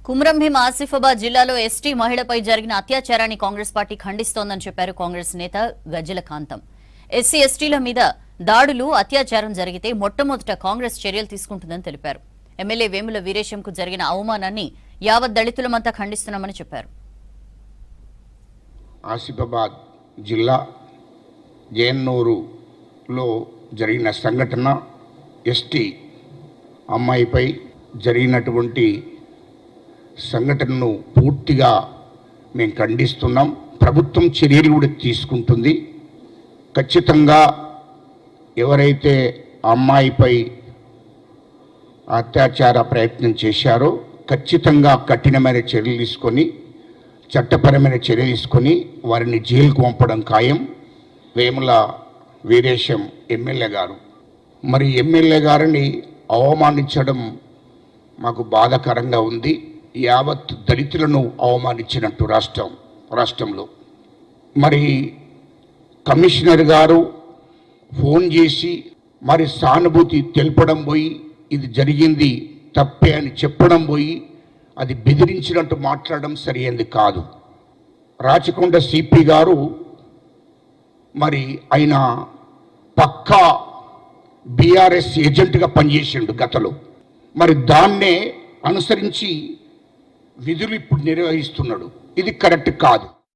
కుమ్రంభీం ఆసిఫాబాద్ జిల్లాలో ఎస్టీ మహిళపై జరిగిన అత్యాచారాన్ని కాంగ్రెస్ పార్టీ ఖండిస్తోందని చెప్పారు కాంగ్రెస్ నేత గజ్జల కాంతం. ఎస్సీ ఎస్టీల మీద దాడులు అత్యాచారం జరిగితే మొట్టమొదట కాంగ్రెస్ చర్యలు తీసుకుంటుందని తెలిపారు. ఎమ్మెల్యే వేముల వీరేశంకు జరిగిన అవమానాన్ని యావత్ దళితులమంతా ఖండిస్తున్నామని చెప్పారు. ఆసిఫాబాద్ జిల్లా జయన్నూరులో జరిగిన సంఘటన ఎస్టీ అమ్మాయిపై జరిగినటువంటి సంఘటనను పూర్తిగా మేము ఖండిస్తున్నాం. ప్రభుత్వం చర్యలు కూడా తీసుకుంటుంది. ఖచ్చితంగా ఎవరైతే అమ్మాయిపై అత్యాచార ప్రయత్నం చేశారో ఖచ్చితంగా కఠినమైన చర్యలు తీసుకొని చట్టపరమైన చర్యలు తీసుకొని వారిని జైలుకు పంపడం ఖాయం. వేముల వీరేశం ఎమ్మెల్యే గారు మరి ఎమ్మెల్యే గారిని అవమానించడం మాకు బాధాకరంగా ఉంది. యావత్ దళితులను అవమానించినట్టు రాష్ట్రంలో మరి కమిషనర్ గారు ఫోన్ చేసి మరి సానుభూతి తెలపడం పోయి ఇది జరిగింది తప్పే అని చెప్పడం పోయి అది బెదిరించినట్టు మాట్లాడడం సరైనది కాదు. రాచకొండ సిపి గారు మరి ఆయన పక్కా బీఆర్ఎస్ ఏజెంట్గా పనిచేసిండు గతంలో. మరి దాన్నే అనుసరించి విధులు ఇప్పుడు నిర్వహిస్తున్నాడు. ఇది కరెక్ట్ కాదు.